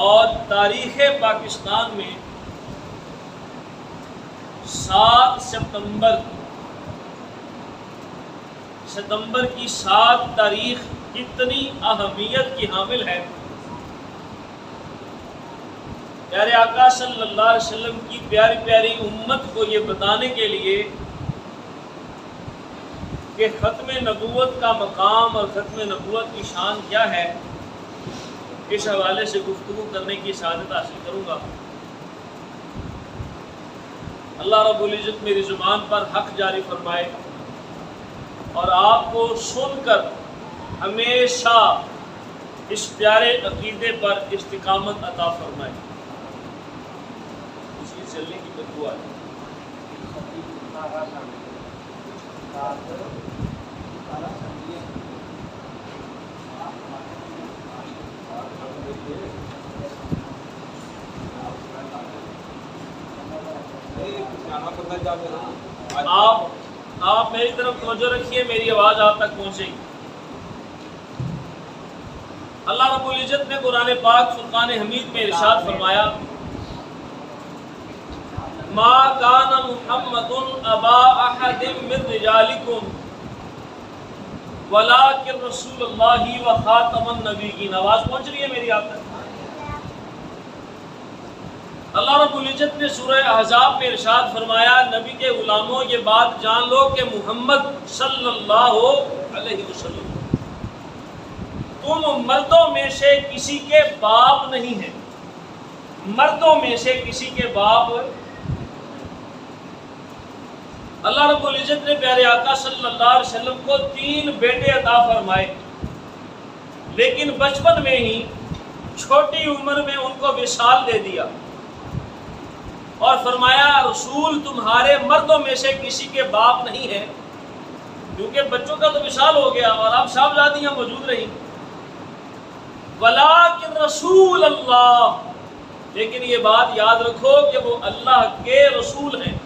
اور تاریخ پاکستان میں 7 ستمبر کی 7 تاریخ اتنی اہمیت کی حامل ہے۔ پیارے آقا صلی اللہ علیہ وسلم کی پیاری پیاری امت کو یہ بتانے کے لیے کہ ختم نبوت کا مقام اور ختم نبوت کی شان کیا ہے، اس حوالے سے گفتگو کرنے کی سعادت حاصل کروں گا۔ اللہ رب العزت میری زبان پر حق جاری فرمائے اور آپ کو سن کر ہمیشہ اس پیارے عقیدے پر استقامت عطا فرمائے۔ اسی چلنے کی بدبو آئی۔ آپ میری طرف توجہ رکھیے، میری آواز آپ تک پہنچے گی۔ اللہ رب العزت نے قرآن پاک فرقان حمید میں ارشاد فرمایا، ما کان محمد ابا احد من رجالکم ولکن رسول اللہ و خاتم النبیین۔ آواز پہنچ رہی ہے میری آپ تک؟ اللہ رب العزت نے سورہ احزاب میں ارشاد فرمایا، نبی کے غلاموں یہ بات جان لو کہ محمد صلی اللہ علیہ وسلم تم مردوں میں سے کسی کے باپ نہیں ہیں، مردوں میں سے کسی کے باپ۔ اللہ رب العزت نے پیارے آقا صلی اللہ علیہ وسلم کو 3 بیٹے عطا فرمائے، لیکن بچپن میں ہی چھوٹی عمر میں ان کو وصال دے دیا اور فرمایا رسول تمہارے مردوں میں سے کسی کے باپ نہیں ہے، کیونکہ بچوں کا تو وصال ہو گیا اور اب صاحبزادیاں موجود رہیں، ولیکن رسول اللہ، لیکن یہ بات یاد رکھو کہ وہ اللہ کے رسول ہیں،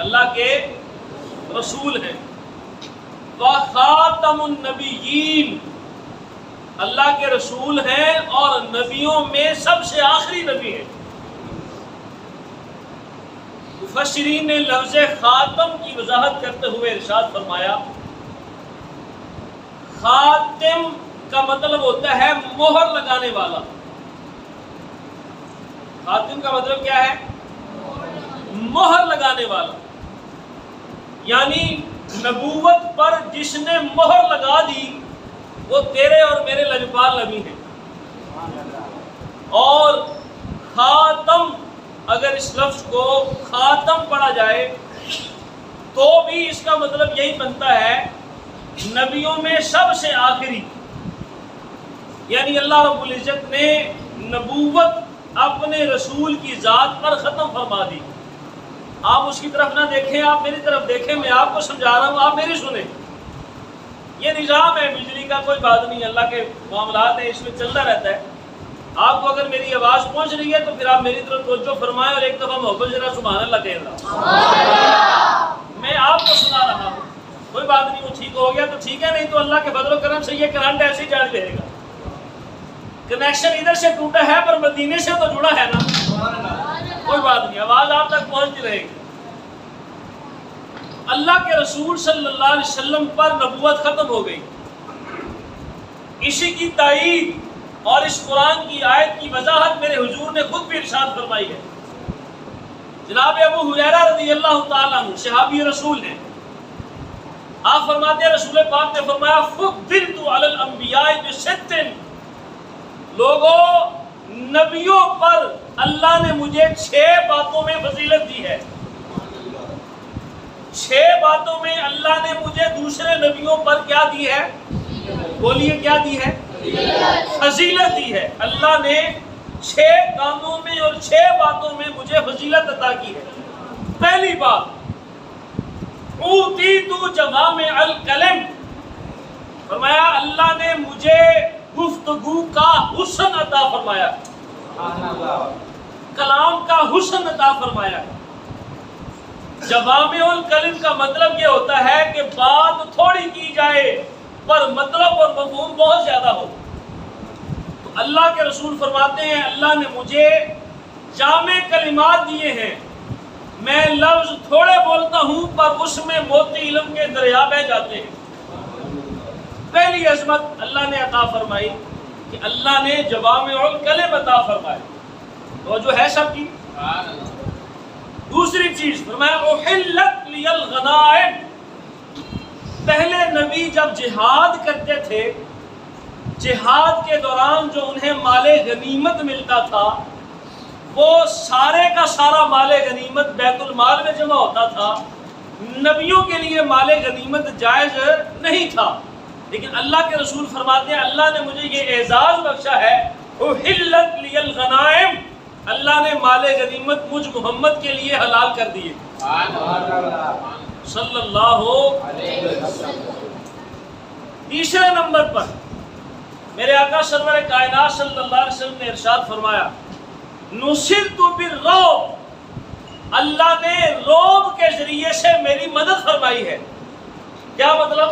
اللہ کے رسول ہیں، وخاتم النبیین، اللہ کے رسول ہیں اور نبیوں میں سب سے آخری نبی ہیں۔ مفسرین نے لفظ خاتم کی وضاحت کرتے ہوئے ارشاد فرمایا، خاتم کا مطلب ہوتا ہے مہر لگانے والا۔ خاتم کا مطلب کیا ہے؟ مہر لگانے والا، یعنی نبوت پر جس نے مہر لگا دی وہ تیرے اور میرے لجپال نبی ہیں۔ اور خاتم، اگر اس لفظ کو خاتم پڑھا جائے تو بھی اس کا مطلب یہی بنتا ہے نبیوں میں سب سے آخری، یعنی اللہ رب العزت نے نبوت اپنے رسول کی ذات پر ختم فرما دی۔ آپ اس کی طرف نہ دیکھیں، آپ میری طرف دیکھیں، میں آپ کو سمجھا رہا ہوں، آپ میری سنیں۔ یہ نظام ہے بجلی کا، کوئی بات نہیں، اللہ کے معاملات ہیں، اس میں چلتا رہتا ہے۔ آپ کو اگر میری آواز پہنچ رہی ہے تو پھر آپ میری طرف توجہ فرمائیں اور ایک دفعہ محبت ذرا سبحان اللہ کہہ رہا ہوں۔ میں آپ کو سنا رہا ہوں، کوئی بات نہیں، وہ ٹھیک ہو گیا تو ٹھیک ہے، نہیں تو اللہ کے فضل و کرم سے یہ کرنٹ ایسے ہی جاری رہے گا۔ کنیکشن ادھر سے ٹوٹا ہے پر مدینے سے تو جڑا ہے نا، کوئی بات نہیں، آواز آپ تک پہنچتی رہے گی۔ اللہ کے رسول صلی اللہ علیہ وسلم پر نبوت ختم ہو گئی، اسی کی تائید اور اس قرآن کی آیت کی وضاحت میرے حضور نے خود بھی ارشاد فرمائی ہے۔ جناب ابو ہریرہ رضی اللہ تعالیٰ عنہ صحابی رسول ہیں، آپ فرماتے ہیں رسول پاک نے فرمایا فضلت علی الانبیاء بست، لوگوں نبیوں پر اللہ نے مجھے 6 باتوں میں فضیلت دی ہے۔ 6 باتوں میں اللہ نے مجھے دوسرے نبیوں پر کیا دی ہے؟ بولیے کیا دی ہے؟ فضیلت دی ہے۔ اللہ نے 6 کاموں میں اور 6 باتوں میں مجھے فضیلت عطا کی ہے۔ پہلی بات، اوتیت جوامع الکلم، فرمایا اللہ نے مجھے گفتگو کا حسن عطا فرمایا، کلام کا حسن عطا فرمایا۔ جوامع الکلم کا مطلب یہ ہوتا ہے کہ بات تھوڑی کی جائے پر مطلب اور مفہوم بہت زیادہ ہو۔ تو اللہ کے رسول فرماتے ہیں اللہ نے مجھے جامع کلمات دیے ہیں، میں لفظ تھوڑے بولتا ہوں پر اس میں موتی علم کے دریا بہ جاتے ہیں۔ پہلی عظمت اللہ نے عطا فرمائی کہ اللہ نے جوامع الکلم عطا فرمائے، وہ جو ہے سب کی۔ دوسری چیز فرمایا احلت لی الغنائم، پہلے نبی جب جہاد کرتے تھے، جہاد کے دوران جو انہیں مال غنیمت ملتا تھا وہ سارے کا سارا مال غنیمت بیت المال میں جمع ہوتا تھا۔ نبیوں کے لیے مال غنیمت جائز نہیں تھا، لیکن اللہ کے رسول فرماتے ہیں اللہ نے مجھے یہ اعزاز بخشا ہے، احلت لی الغنائم، اللہ نے مال غنیمت مجھ محمد کے لیے حلال کر دیے صلی اللہ علیہ وسلم۔ تیسرے نمبر پر میرے آقا سرور کائنات صلی اللہ علیہ وسلم نے ارشاد فرمایا نصرت بالرعب، اللہ نے رعب کے ذریعے سے میری مدد فرمائی ہے۔ کیا مطلب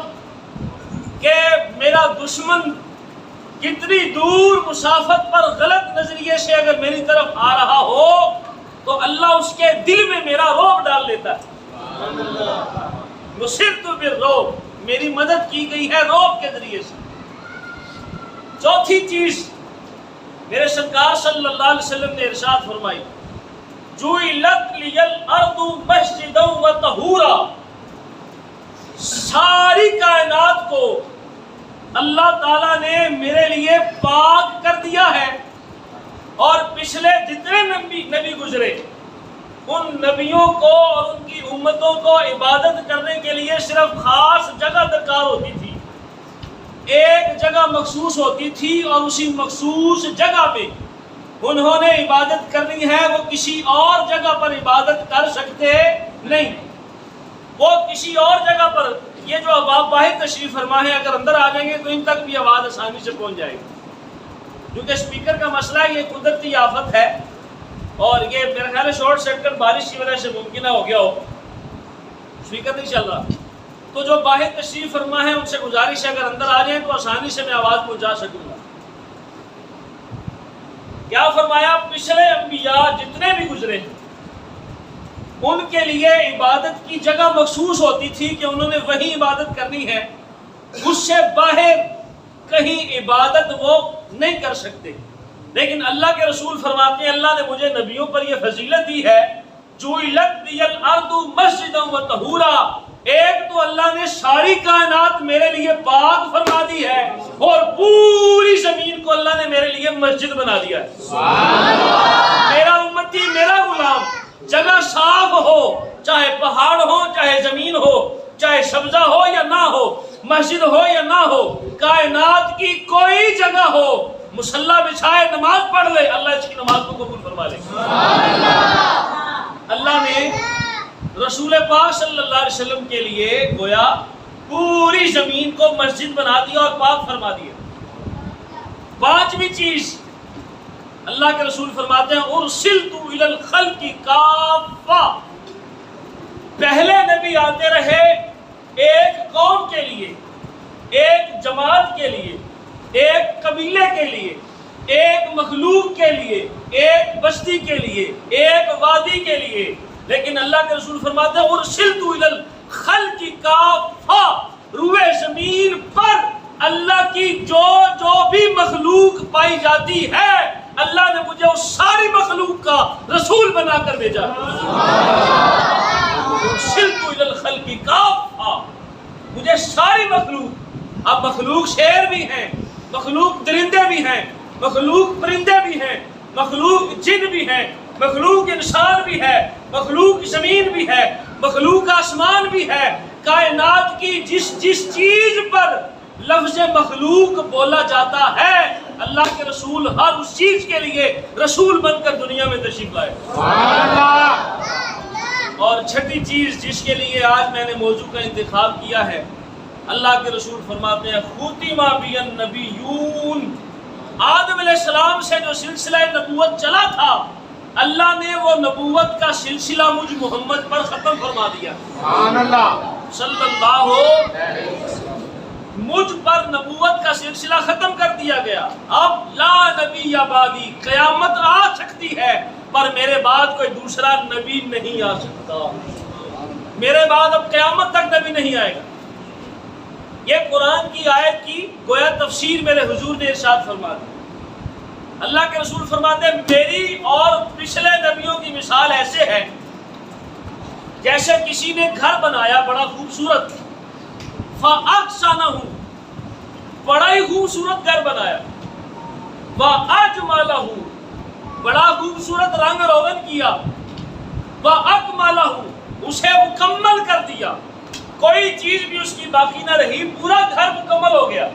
کہ میرا دشمن کتنی دور مسافت پر غلط نظریے سے اگر میری طرف آ رہا ہو تو اللہ اس کے دل میں میرا رعب ڈال دیتا ہے۔ نصرت بالرعب، میری مدد کی گئی ہے رعب کے ذریعے سے۔ چوتھی چیز میرے سرکار صلی اللہ علیہ وسلم نے ارشاد فرمائی جعلت لی الارض مسجدا وطہورا، ساری کائنات کو اللہ تعالیٰ نے میرے لیے پاک کر دیا ہے، اور پچھلے جتنے نبی گزرے ان نبیوں کو اور ان کی امتوں کو عبادت کرنے کے لیے صرف خاص جگہ درکار ہوتی تھی، ایک جگہ مخصوص ہوتی تھی، اور اسی مخصوص جگہ پہ انہوں نے عبادت کرنی ہے، وہ کسی اور جگہ پر عبادت کر سکتے نہیں۔ وہ کسی اور جگہ پر، یہ جو اباب باہر تشریف فرما ہے اگر اندر آ جائیں گے تو ان تک بھی آواز آسانی سے پہنچ جائے گی، کیونکہ اسپیکر کا مسئلہ یہ قدرتی آفت ہے، اور یہ میرا خیال ہے شارٹ سرکٹ بارش کی وجہ سے ممکنہ ہو گیا ہو، اسپیکر نہیں چل رہا۔ تو جو باہر تشریف فرما ہے ان سے گزارش ہے اگر اندر آ جائیں تو آسانی سے میں آواز پہنچا سکوں گا۔ کیا فرمایا پچھلے انبیاء جتنے بھی گزرے ان کے لیے عبادت کی جگہ مخصوص ہوتی تھی کہ انہوں نے وہی عبادت کرنی ہے، اس سے باہر کہیں عبادت وہ نہیں کر سکتے۔ لیکن اللہ کے رسول فرماتے ہیں اللہ نے مجھے نبیوں پر یہ فضیلت دی ہے جعلت لی الارض مسجدا وطہورا، ایک تو اللہ نے ساری کائنات میرے لیے پاک فرما دی ہے، اور پوری زمین کو اللہ نے میرے لیے مسجد بنا دیا ہے۔ سبحان اللہ، میرا امتی میرا غلام جگہ صاف ہو، چاہے پہاڑ ہو چاہے زمین ہو، چاہے سبزہ ہو یا نہ ہو، مسجد ہو یا نہ ہو، کائنات کی کوئی جگہ ہو، مصلی بچھائے نماز پڑھ لے، اللہ اس کی نماز کو قبول فرما لے۔ اللہ نے رسول پاک صلی اللہ علیہ وسلم کے لیے گویا پوری زمین کو مسجد بنا دیا اور پاک فرما دیا۔ پانچویں چیز اللہ کے رسول فرماتے ہیں ارسلت الی الخلق کافہ، پہلے نبی آتے رہے ایک قوم کے لیے، ایک جماعت کے لیے، ایک قبیلے کے لیے، ایک مخلوق کے لیے، ایک بستی کے لیے، ایک وادی کے لیے، لیکن اللہ کے رسول فرماتے ہیں ارسلت الی الخلق کافہ، روئے زمین پر اللہ کی جو بھی مخلوق پائی جاتی ہے اللہ نے مجھے اس ساری مخلوق کا رسول بنا کر بھیجا۔ ارسلت الی الخلق کافہ، مجھے ساری مخلوق، اب مخلوق شیر بھی ہیں، مخلوق درندے بھی ہیں، مخلوق پرندے بھی ہیں، مخلوق جن بھی ہیں، مخلوق انسان بھی ہے، مخلوق زمین بھی ہے، مخلوق آسمان بھی ہے، کائنات کی جس چیز پر لفظ مخلوق بولا جاتا ہے اللہ کے رسول ہر اس چیز کے لیے رسول بن کر دنیا میں تشریف لائے۔ اور چھٹی چیز جس کے لیے آج میں نے موضوع کا انتخاب کیا ہے، اللہ کے رسول فرماتے ہیں ختم بی النبیون، آدم علیہ السلام سے جو سلسلہ نبوت چلا تھا اللہ نے وہ نبوت کا سلسلہ مجھ محمد پر ختم فرما دیا۔ سبحان اللہ، صلی اللہ علیہ وسلم۔ مجھ پر نبوت کا سلسلہ ختم کر دیا گیا، اب لا نبی بعدی، قیامت آ سکتی ہے پر میرے بعد کوئی دوسرا نبی نہیں آ سکتا، میرے بعد اب قیامت تک نبی نہیں آئے گا۔ یہ قرآن کی آیت کی گویا تفسیر میرے حضور نے ارشاد فرما دی۔ اللہ کے رسول فرماتے ہیں میری اور پچھلے نبیوں کی مثال ایسے ہے جیسے کسی نے گھر بنایا بڑا خوبصورت، فَأَحْسَنَهُ، بڑا ہی خوبصورت گھر بنایا، وَأَجْمَلَهُ، بڑا خوبصورت رنگ روغن کیا، وَأَكْمَلَهُ، اسے مکمل کر دیا، کوئی چیز بھی اس کی باقی نہ رہی، پورا گھر مکمل ہو گیا،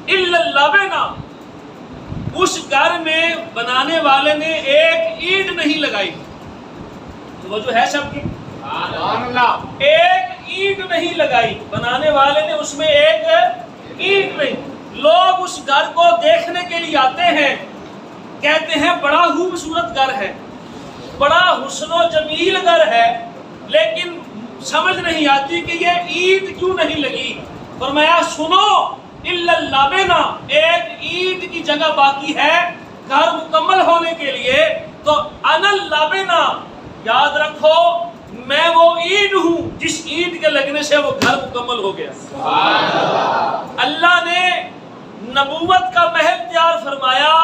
إِلَّا اللَّبَنَ، اس گھر میں بنانے والے نے ایک اینٹ نہیں لگائی، وہ جو ہے سب کی ایک اینٹ نہیں لگائی، بنانے والے نے اس میں ایک اینٹ نہیں۔ لوگ اس گھر کو دیکھنے کے لیے آتے ہیں، کہتے ہیں بڑا خوبصورت گھر ہے، بڑا حسن و جمیل گھر ہے، لیکن سمجھ نہیں آتی کہ یہ اینٹ کیوں نہیں لگی۔ فرمایا سنو، الا اللبنہ، ایک اینٹ کی جگہ باقی ہے گھر مکمل ہونے کے لیے، تو انا اللبنہ، یاد رکھو میں وہ اینٹ ہوں جس اینٹ کے لگنے سے وہ گھر مکمل ہو گیا۔ اللہ نے نبوت کا محل تیار فرمایا،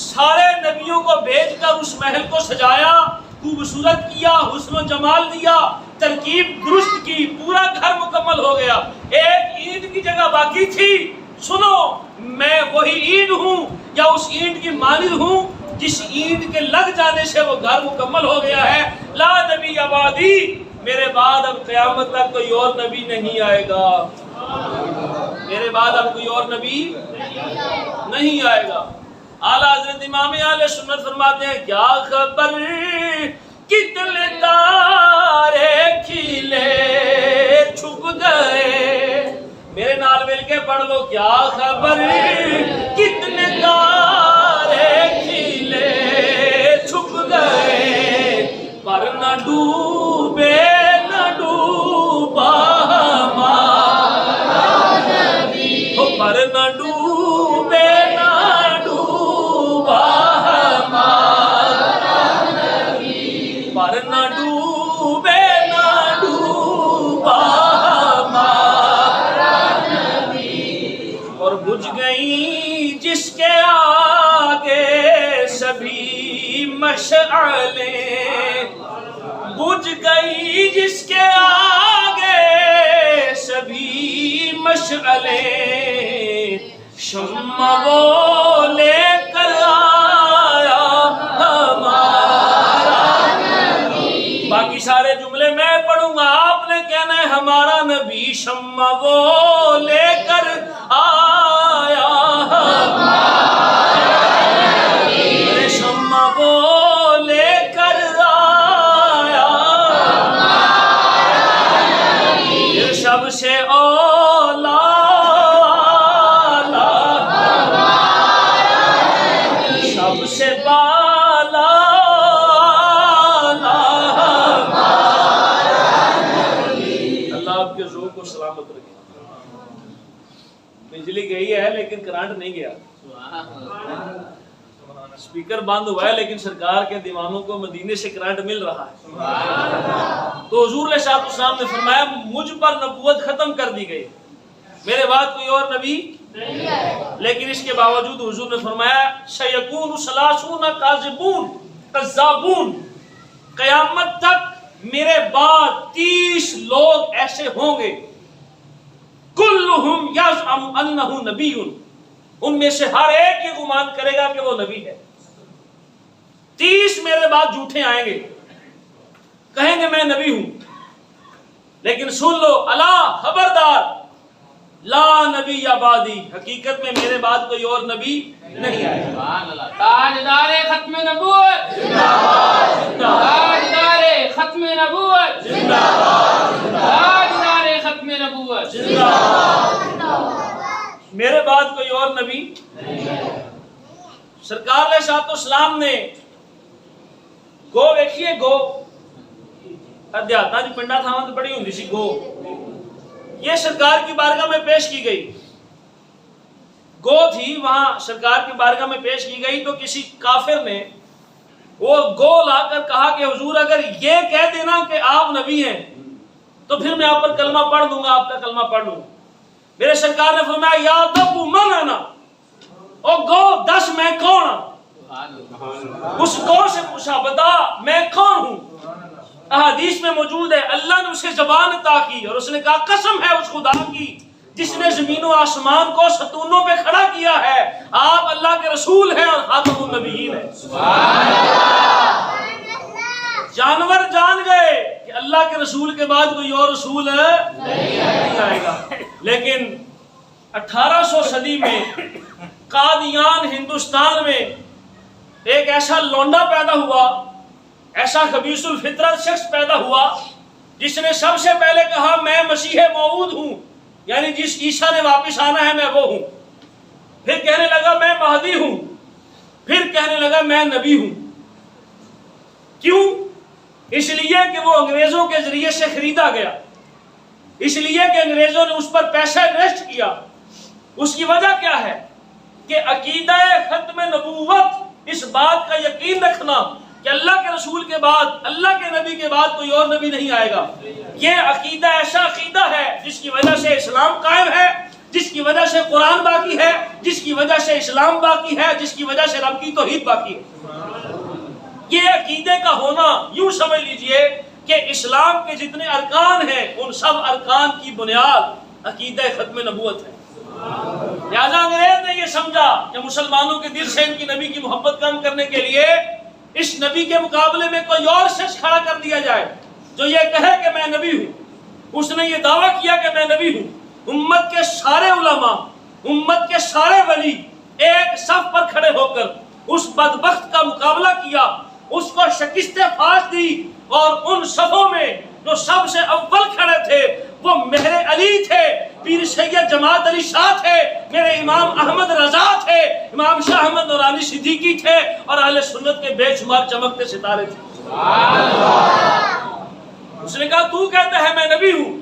سارے نبیوں کو بھیج کر اس محل کو سجایا، خوبصورت کیا، حسن و جمال دیا، ترکیب درست کی، پورا گھر مکمل ہو گیا، ایک اینٹ کی جگہ باقی تھی۔ سنو، میں وہی اینٹ ہوں یا اس اینٹ کی مانند ہوں جس اینٹ کے لگ جانے سے وہ گھر مکمل ہو گیا ہے۔ لا نبی بعدی، میرے بعد اب قیامت تک کوئی اور نبی نہیں آئے گا، میرے بعد اب کوئی اور نبی نہیں آئے گا۔ اعلیٰ حضرت امام اہل سنت فرماتے ہیں کیا خبر کتنے تارے کھلے چھپ گئے، میرے نال مل کے پڑھ لو، کیا خبر کتنے تارے کھلے چھپ گئے، پر نہ ڈوبے نہ ڈوبا ہمارا نبی، پر نہ ڈوبے نہ ڈوبا ہمارا نبی، پر نہ ڈوبے نہ ڈوبا ہمارا نبی، اور بجھ گئی جس کے آگے سبھی مشعلیں، بجھ گئی جس کے آگے سبھی مشعلیں، شمع وہ لے کر آیا ہمارا نبی۔ باقی سارے جملے میں پڑھوں گا، آپ نے کہنا ہے ہمارا نبی شمع وہ لے کر آیا ہمارا نبی، شمع وہ لے کر آیا ہمارا نبی، سب سے اولا سب سے بالا اللہ آپ کے ذوق کو سلامت رکھے۔ بجلی گئی ہے لیکن کرنٹ نہیں گیا، سپیکر بند ہوا ہے لیکن سرکار کے دیوانوں کو مدینے سے کرنٹ مل رہا ہے۔ تو حضور علیہ السلام نے فرمایا مجھ پر نبوت ختم کر دی گئی، میرے بعد کوئی اور نبی نہیں آئے گا، لیکن اس کے باوجود حضور نے فرمایا سیکون ثلاثون کاذبون کذابون، قیامت تک میرے بعد 30 لوگ ایسے ہوں گے، کلہم یزعم انہ نبی، ان میں سے ہر ایک یہ گمان کرے گا کہ وہ نبی ہے۔ 30 میرے بعد جھوٹے آئیں گے، کہیں گے میں نبی ہوں، لیکن سن لو الا خبردار، لا نبی بعدی، حقیقت میں میرے بعد کوئی اور نبی نہیں آئے گا۔ تاجدار ختم نبوت زندہ باد، تاجدار ختم نبوت زندہ باد، تاجدار ختم نبوت زندہ باد، میرے بعد کوئی اور نبی نہیں آئے گا۔ سرکار علیہ الصلوۃ والسلام نے گو دیکھیے، گو دیہاتاں جو پنڈا تھا تو بڑی ہوندی سی گو، یہ سرکار کی بارگاہ میں پیش کی گئی، گو تھی وہاں سرکار کی بارگاہ میں پیش کی گئی تو کسی کافر نے وہ گو لا کر کہا کہ حضور اگر یہ کہہ دینا کہ آپ نبی ہیں تو پھر میں آپ پر کلمہ پڑھ دوں گا، آپ کا کلمہ پڑھ لوں گا۔ میرے سرکار نے فرمایا یا دبو من انا، او گو دس میں کون ہوں؟ اس گو سے پوچھا بتا میں کون ہوں؟ احادیث میں موجود ہے اللہ نے اسے زبان عطا کی اور اس نے کہا قسم ہے اس خدا کی جس نے زمین و آسمان کو ستونوں پہ کھڑا کیا ہے، آپ اللہ کے رسول ہیں اور خاتم النبیین ہیں۔ جانور جان گئے کہ اللہ کے رسول کے بعد کوئی اور رسول نہیں آئے گا۔ لیکن 1800 صدی میں قادیان ہندوستان میں ایک ایسا لونڈا پیدا ہوا، ایسا خبیث الفطرت شخص پیدا ہوا جس نے سب سے پہلے کہا میں مسیح موعود ہوں، یعنی جس عیسیٰ نے واپس آنا ہے میں وہ ہوں۔ پھر کہنے لگا میں مہدی ہوں، پھر کہنے لگا میں نبی ہوں۔ کیوں؟ اس لیے کہ وہ انگریزوں کے ذریعے سے خریدا گیا، اس لیے کہ انگریزوں نے اس پر پیسہ انویسٹ کیا۔ اس کی وجہ کیا ہے کہ عقیدہ ختم نبوت، اس بات کا یقین رکھنا کہ اللہ کے رسول کے بعد، اللہ کے نبی کے بعد کوئی اور نبی نہیں آئے گا، یہ عقیدہ ایسا عقیدہ ہے جس کی وجہ سے اسلام قائم ہے، جس کی وجہ سے قرآن باقی ہے، جس کی وجہ سے اسلام باقی ہے، جس کی وجہ سے رب کی توحید باقی ہے۔ یہ عقیدے کا ہونا یوں سمجھ لیجئے کہ اسلام کے جتنے ارکان ہیں ان سب ارکان کی بنیاد عقیدہ ختم نبوت ہے۔ لہذا انگریز نے یہ سمجھا کہ مسلمانوں کے دل سے ان کی نبی کی محبت کم کرنے کے لیے اس نبی کے مقابلے میں کوئی اور شخص کھڑا کر دیا جائے جو یہ کہے کہ میں نبی ہوں۔ اس نے یہ دعویٰ کیا کہ میں نبی ہوں۔ امت کے سارے علماء، امت کے سارے ولی ایک صف پر کھڑے ہو کر اس بدبخت کا مقابلہ کیا، اس کو شکست فاش دی، اور ان صفوں میں جو سب سے اول کھڑے تھے وہ مہر علی تھے، پیر سید جماعت علی شاہ تھے، میرے امام احمد رضا تھے، امام شاہ احمد نورانی صدیقی تھے، اور اہل سنت کے بے شمار چمکتے ستارے تھے۔ اس نے کہا تو کہتا ہے میں نبی ہوں۔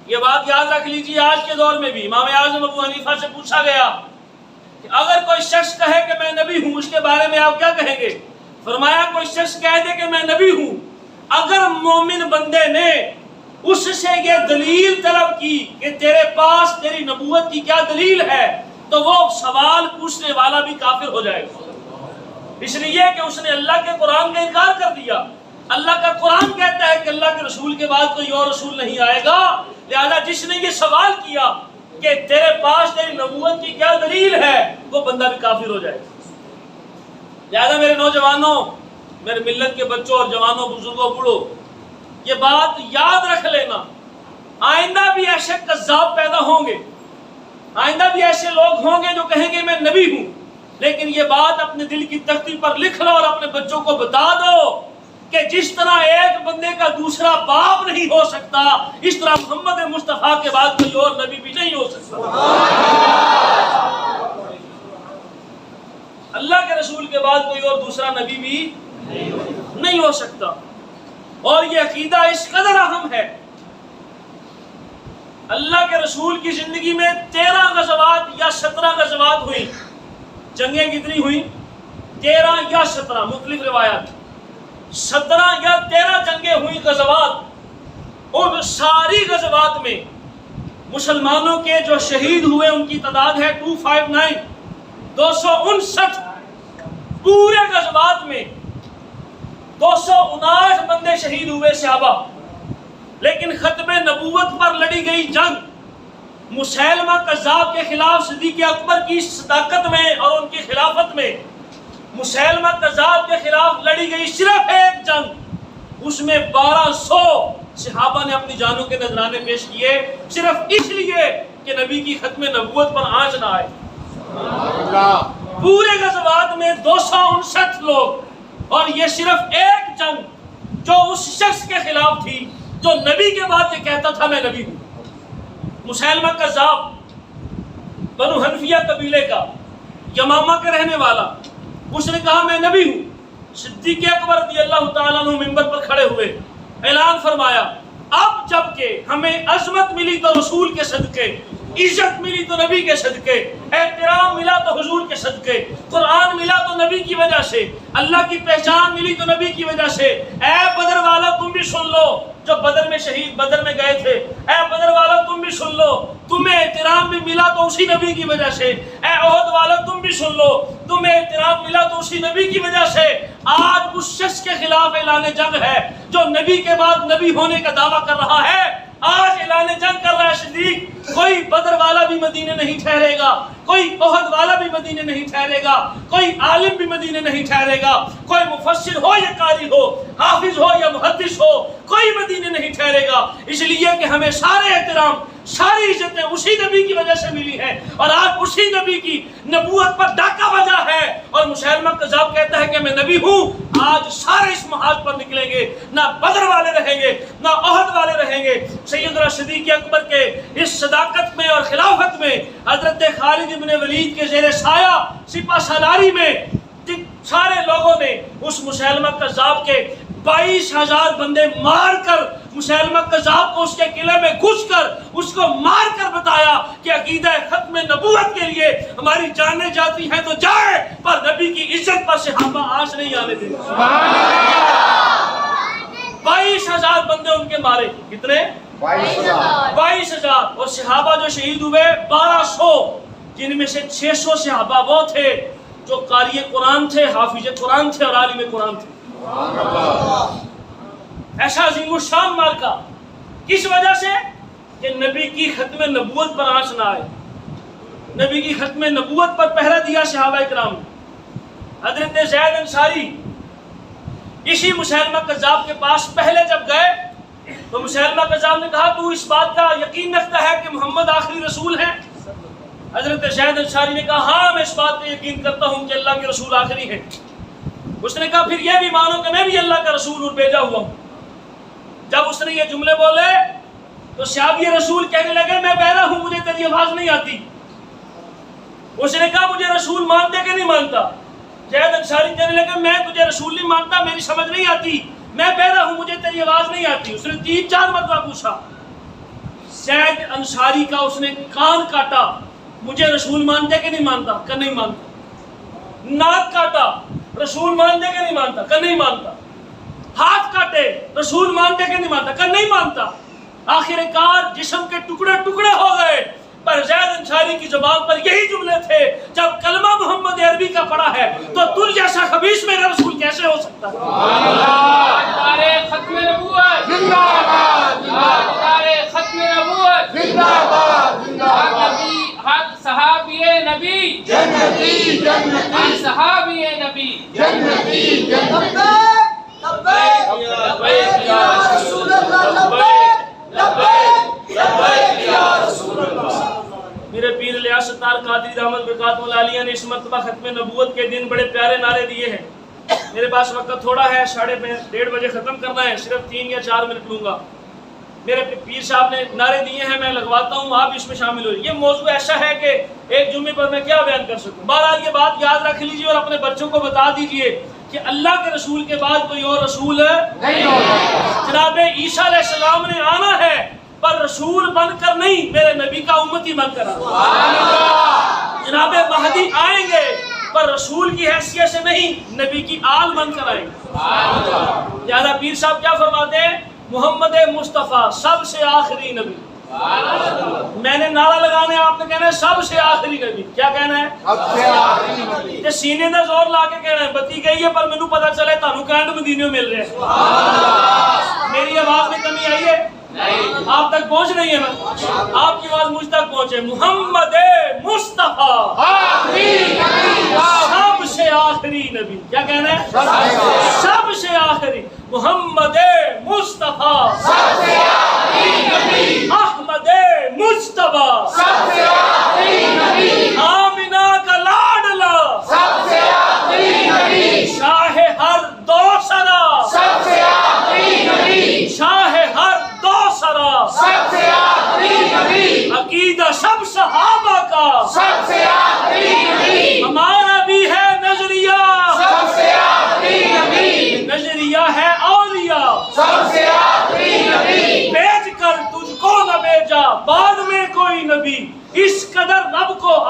یہ بات یاد رکھ لیجیے، آج کے دور میں بھی امام اعظم ابو حنیفہ سے پوچھا گیا کہ اگر کوئی شخص کہے کہ میں نبی ہوں اس کے بارے میں آپ کیا کہیں گے؟ فرمایا کوئی شخص کہہ دے کہ میں نبی ہوں، اگر مومن بندے نے اس سے یہ دلیل طلب کی کہ تیرے پاس تیری نبوت کی کیا دلیل ہے تو وہ سوال پوچھنے والا بھی کافر ہو جائے گا، اس لیے کہ اس نے اللہ کے قرآن کا انکار کر دیا۔ اللہ کا قرآن کہتا ہے کہ اللہ کے رسول کے بعد کوئی اور رسول نہیں آئے گا، لہذا جس نے یہ سوال کیا کہ تیرے پاس تیری نبوت کی کیا دلیل ہے وہ بندہ بھی کافر ہو جائے گا۔ لہذا میرے نوجوانوں، میرے ملت کے بچوں اور جوانوں، بزرگوں، بوڑھوں، یہ بات یاد رکھ لینا، آئندہ بھی ایسے کذاب پیدا ہوں گے، آئندہ بھی ایسے لوگ ہوں گے جو کہیں گے میں نبی ہوں، لیکن یہ بات اپنے دل کی تختی پر لکھ لو اور اپنے بچوں کو بتا دو کہ جس طرح ایک بندے کا دوسرا باپ نہیں ہو سکتا، اس طرح محمد مصطفیٰ کے بعد کوئی اور نبی بھی نہیں ہو سکتا۔ اللہ کے رسول کے بعد کوئی اور دوسرا نبی بھی نہیں ہو سکتا، اور یہ عقیدہ اس قدر اہم ہے۔ اللہ کے رسول کی زندگی میں 13 غزوات یا 17 غزوات ہوئی۔ جنگیں کتنی ہوئی؟ 13 یا 17، مختلف روایات، 17 یا 13 جنگیں ہوئی، غزوات۔ ان ساری غزوات میں مسلمانوں کے جو شہید ہوئے ان کی تعداد ہے 259، 259 پورے غزوات میں 259 بندے شہید ہوئے صحابہ۔ لیکن ختم نبوت پر لڑی گئی جنگ مسیلمہ کذاب کے خلاف صدیق اکبر کی صداقت میں اور ان کی خلافت میں، مسیلمہ کذاب کے خلاف لڑی گئی صرف ایک جنگ، اس میں 1200 صحابہ نے اپنی جانوں کے نذرانے پیش کیے، صرف اس لیے کہ نبی کی ختم نبوت پر آنچ نہ آئے۔ پورے غزوات میں 259 لوگ، اور یہ صرف ایک جنگ جو اس شخص کے خلاف تھی جو نبی کے بعد یہ کہتا تھا میں نبی ہوں۔ مسیلمہ کذاب بنو حنفیہ قبیلے کا، یمامہ کے رہنے والا، اس نے کہا میں نبی ہوں۔ صدیق اکبر رضی اللہ تعالیٰ عنہ منبر پر کھڑے ہوئے، اعلان فرمایا اب جب کہ ہمیں عظمت ملی تو رسول کے صدقے، عزت ملی تو نبی کے صدقے، احترام ملا تو حضور کے صدقے، قرآن ملا تو نبی کی وجہ سے، اللہ کی پہچان ملی تو نبی کی وجہ سے۔ اے بدر والا تم بھی سن لو، جو بدر میں شہید بدر میں گئے تھے، اے بدر والا تم بھی سن لو، تمہیں احترام بھی ملا تو اسی نبی کی وجہ سے۔ اے احد والا تم بھی سن لو، تمہیں احترام ملا تو اسی نبی کی وجہ سے۔ آج اس شخص کے خلاف اعلان جنگ ہے جو نبی کے بعد نبی ہونے کا دعویٰ کر رہا ہے۔ آج اعلان جنگ کر رہا ہے صدیق، کوئی بدر والا بھی مدینے نہیں ٹھہرے گا، کوئی احد والا بھی مدینے نہیں ٹھہرے گا، کوئی عالم بھی مدینے نہیں ٹھہرے گا، کوئی مفسر ہو یا قاری ہو، حافظ ہو یا محدث ہو، کوئی مدینے نہیں ٹھہرے گا، اس لیے کہ ہمیں سارے احترام ساری عزتیں اسی نبی کی وجہ سے ملی ہیں۔ اور آج اسی نبی کی نبوت پر ڈاکہ بجا ہے اور مسیلمہ کذاب کہتا ہے کہ میں نبی ہوں۔ آج سارے اس محاذ پر نکلیں گے، نہ بدر والے رہیں گے نہ احد والے رہیں گے۔ سیدنا صدیق اکبر کے اس صداقت میں اور خلافت میں حضرت خالد بن ولید کے زیر سایہ سپہ سالاری میں سارے لوگوں نے اس مسیلمہ کذاب کے 22,000 بندے مار کر مسیلمہ کذاب کو اس کے قلعے میں گھس کر اس کو مار کر بتایا کہ عقیدہ ختم نبوت کے لیے ہماری جانیں جاتی ہیں تو جائے، پر نبی کی عزت پر صحابہ آنچ نہیں آنے دیں۔ 22,000 بندے ان کے مارے، کتنے؟ 22,000۔ اور صحابہ جو شہید ہوئے 1200، جن میں سے 600 صحابہ وہ تھے جو قاری قرآن تھے، حافظ قرآن تھے اور عالم قرآن تھے۔ ایسا عظیم الشان مارکا، کس وجہ سے؟ کہ نبی کی ختم نبوت پر آنچ نہ آئے، نبی کی ختم نبوت پر پہرا دیا صحابہ کرام نے۔ حضرت زید انصاری اسی مسیلمہ کذاب کے پاس پہلے جب گئے تو مسیلمہ کذاب نے کہا تو اس بات کا یقین رکھتا ہے کہ محمد آخری رسول ہے؟ حضرت زید انصاری نے کہا ہاں میں اس بات کا یقین کرتا ہوں کہ اللہ کے رسول آخری ہیں۔ اس نے کہا پھر یہ بھی مانو کہ میں بھی اللہ کا رسول اور بھیجا ہوا ہوں۔ جب اس نے یہ جملے بولے تو صحابی رسول کہنے لگے میں بہرا ہوں، مجھے تیری آواز نہیں آتی۔ اس نے کہا مجھے رسول مانتے کہ نہیں مانتا؟ زید انصاری کہنے لگے میں تجھے رسول نہیں مانتا، میری سمجھ نہیں آتی، میں بہرا ہوں، مجھے تیری آواز نہیں آتی۔ اس نے 3-4 مرتبہ پوچھا، زید انصاری کا اس نے کان کاٹا، مجھے رسول مانتے کہ نہیں مانتا؟ کہ نہیں مانتا۔ ناک کاٹا، رسول مانتے کہ نہیں مانتا؟ کہ نہیں مانتا۔ ہاتھ کاٹے، رسول مانتے کہ نہیں مانتا؟ کہ نہیں مانتا۔ آخر کار جسم کے ٹکڑے ٹکڑے ہو گئے، پر زید انصاری کی زبان پر یہی جملے تھے جب کلمہ محمد عربی کا پڑا ہے تو تل جیسا خبیث میرا رسول کیسے ہو سکتا ہے؟ تاجدار ختم نبوت زندہ باد، تاجدار ختم نبوت زندہ باد، حق صحابی نبی جنتی جنتی، حق صحابی نبی جنتی جنتی۔ لبیک یا رسول اللہ، لبیک لبیک لبیک یا رسول اللہ۔ میرے پیر الیاس ستار قادری رحمت برکاتہ العالیہ نے اس مرتبہ ختم نبوت کے دن بڑے پیارے نعرے دیے ہیں۔ میرے پاس وقت تھوڑا ہے، 1:30 بجے ختم کرنا ہے، صرف 3 یا 4 منٹ لوں گا۔ میرے پیر صاحب نے نعرے دیے ہیں، میں لگواتا ہوں، آپ اس میں شامل ہوئے۔ یہ موضوع ایسا ہے کہ ایک جمعے پر میں کیا بیان کر سکوں۔ بہرحال یہ بات یاد رکھ لیجئے اور اپنے بچوں کو بتا دیجئے کہ اللہ کے رسول کے بعد کوئی اور رسول نہیں ہوگا۔ جناب عیسیٰ علیہ السلام نے آنا ہے، پر رسول بن کر نہیں، میرے نبی کا امتی بن کر آنا۔ جناب مہدی آئیں گے پر رسول کی حیثیت سے نہیں، نبی کی آل بن کر آئیں گے۔ لہذا پیر صاحب کیا فرماتے ہیں؟ محمد مصطفیٰ سب سے آخری نبی۔ میں نے نعرہ لگانا ہے، آپ نے کہنا ہے سب سے آخری نبی۔ کیا کہنا ہے؟ سب سے آخری نبی۔ یہ سینے دا زور لا کے کہنا ہے، بتی گئی ہے پر مینوں پتہ چلے تانوں کینڈ مدینے مل رہے ہیں۔ میری آواز میں کمی آئی ہے؟ آپ تک پہنچ رہی ہے؟ میں آپ کی آواز مجھ تک پہنچے۔ محمد مصطفیٰ آخری نبی، سب سے آخری نبی۔ کیا کہنا ہے؟ سب سے آخری محمد مصطفیٰ، سب سے آخری نبی احمد مجتبیٰ، سب سے آخری نبی آمنہ کا لاڈلا، سب سے آخری نبی شاہ ہر دو سرا، سب سے آخری نبی شاہ ہر دو سرا، سب سے آخری نبی عقیدہ سب صحابہ کا، سب سے آخری نبی ہمارا بھی ہے نظریہ، سب سے آخری نبی نظریہ ہے اولیاء، سب سے آخری نبی بھیج کر تجھ کو نہ بھیجا بعد میں کوئی نبی،